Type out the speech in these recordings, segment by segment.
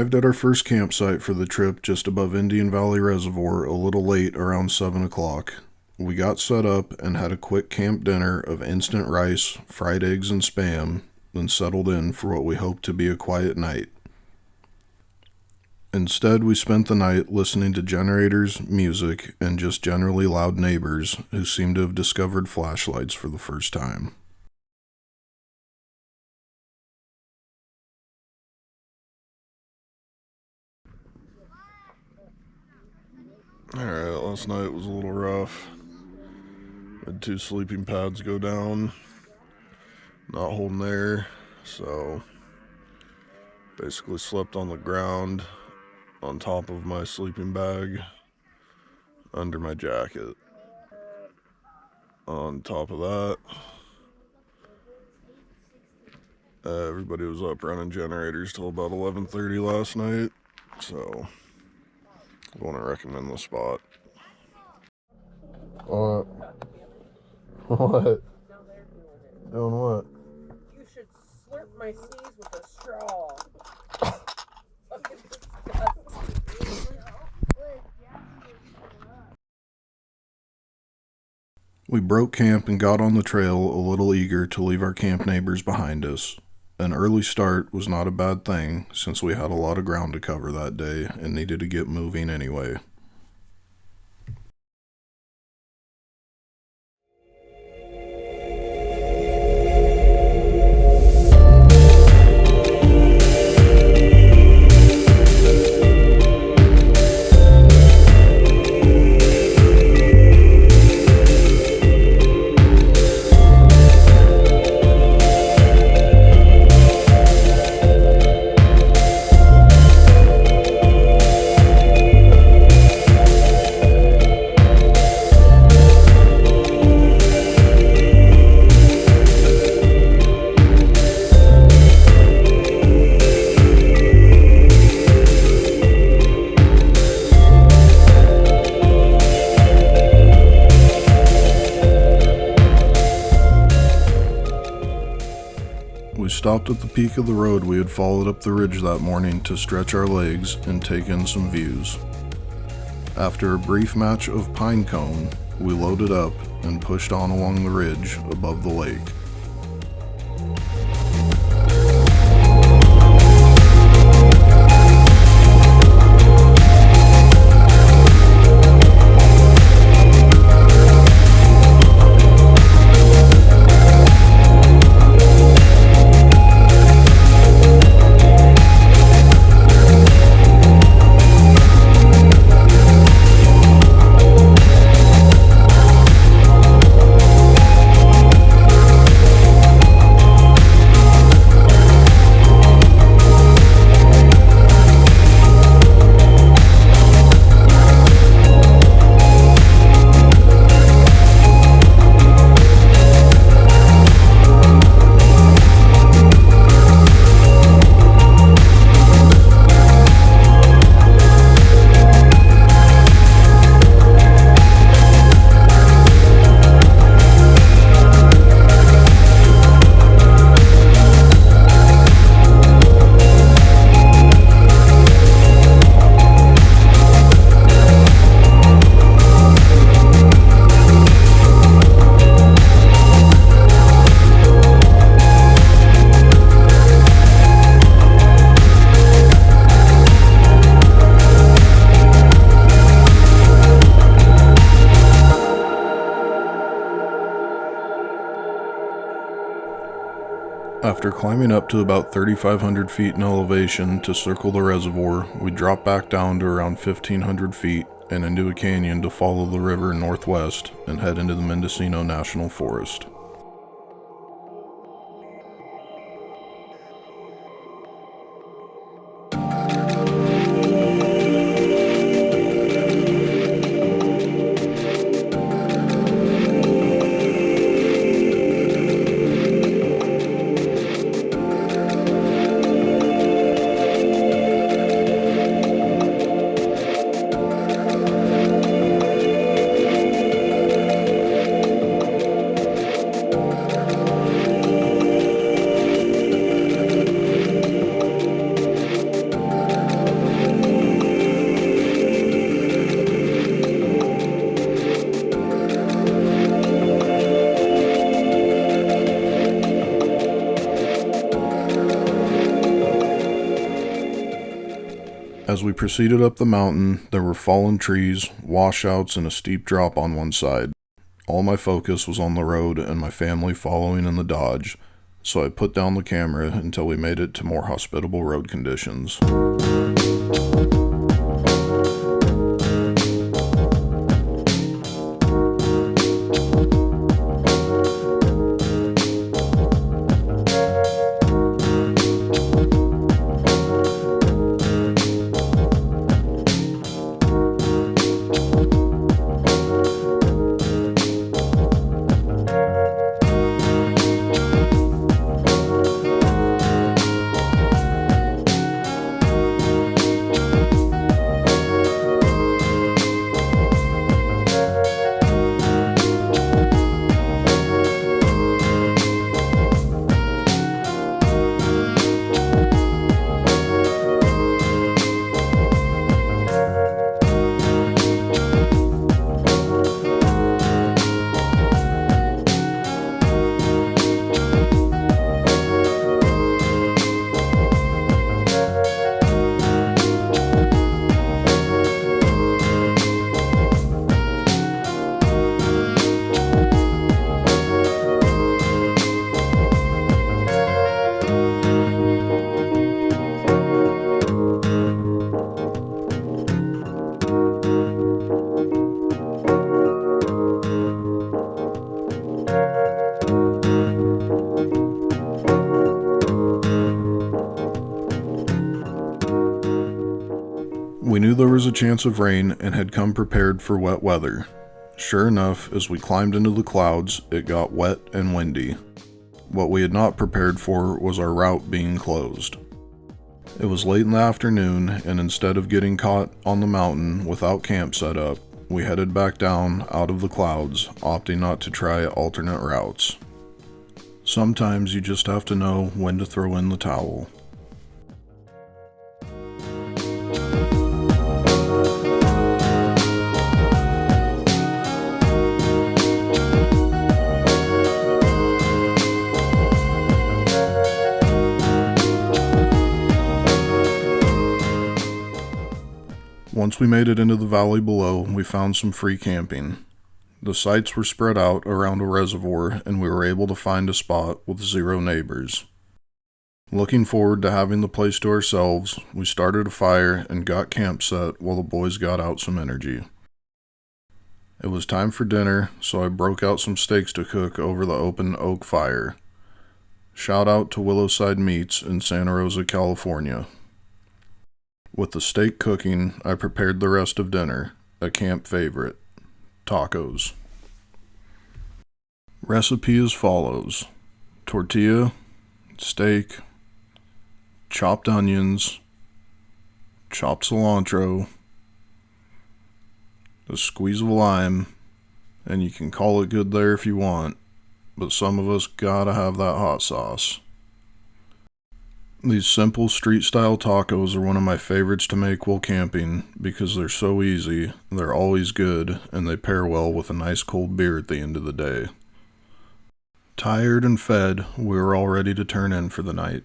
arrived at our first campsite for the trip just above Indian Valley Reservoir a little late, around 7 o'clock. We got set up and had a quick camp dinner of instant rice, fried eggs, and spam, then settled in for what we hoped to be a quiet night. Instead, we spent the night listening to generators, music, and just generally loud neighbors who seemed to have discovered flashlights for the first time. Alright, last night was a little rough. Had 2 sleeping pads go down, not holding air, so basically slept on the ground on top of my sleeping bag under my jacket. On top of that, everybody was up running generators till about 11:30 last night, so I want to recommend the spot. What? What? Doing what? You should slurp my sneeze with a straw. Fucking disgusting. We broke camp and got on the trail a little eager to leave our camp neighbors behind us. An early start was not a bad thing since we had a lot of ground to cover that day and needed to get moving anyway. We stopped at the peak of the road we had followed up the ridge that morning to stretch our legs and take in some views. After a brief match of pine cone, we loaded up and pushed on along the ridge above the lake. After climbing up to about 3,500 feet in elevation to circle the reservoir, we dropped back down to around 1,500 feet and into a canyon to follow the river northwest and head into the Mendocino National Forest. As we proceeded up the mountain, there were fallen trees, washouts, and a steep drop on one side. All my focus was on the road and my family following in the Dodge, so I put down the camera until we made it to more hospitable road conditions. We knew there was a chance of rain and had come prepared for wet weather. Sure enough, as we climbed into the clouds, it got wet and windy. What we had not prepared for was our route being closed. It was late in the afternoon, and instead of getting caught on the mountain without camp set up, we headed back down out of the clouds, opting not to try alternate routes. Sometimes you just have to know when to throw in the towel. Once we made it into the valley below, we found some free camping. The sites were spread out around a reservoir, and we were able to find a spot with 0 neighbors. Looking forward to having the place to ourselves, we started a fire and got camp set while the boys got out some energy. It was time for dinner, so I broke out some steaks to cook over the open oak fire. Shout out to Willowside Meats in Santa Rosa, California. With the steak cooking, I prepared the rest of dinner, a camp favorite, tacos. Recipe as follows: tortilla, steak, chopped onions, chopped cilantro, a squeeze of lime, and you can call it good there if you want, but some of us gotta have that hot sauce. These simple street-style tacos are one of my favorites to make while camping because they're so easy, they're always good, and they pair well with a nice cold beer at the end of the day. Tired and fed, we were all ready to turn in for the night.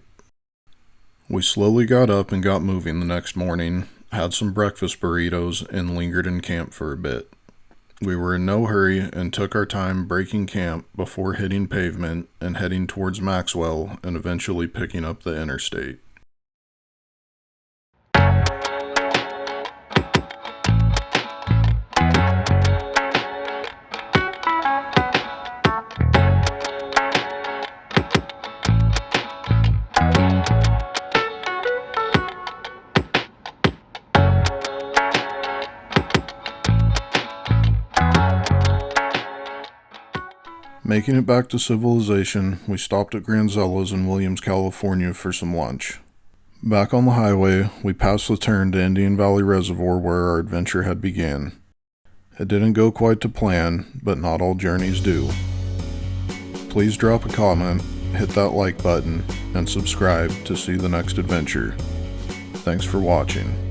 We slowly got up and got moving the next morning, had some breakfast burritos, and lingered in camp for a bit. We were in no hurry and took our time breaking camp before hitting pavement and heading towards Maxwell and eventually picking up the interstate. Making it back to civilization, we stopped at Granzella's in Williams, California for some lunch. Back on the highway, we passed the turn to Indian Valley Reservoir where our adventure had began. It didn't go quite to plan, but not all journeys do. Please drop a comment, hit that like button, and subscribe to see the next adventure. Thanks for watching.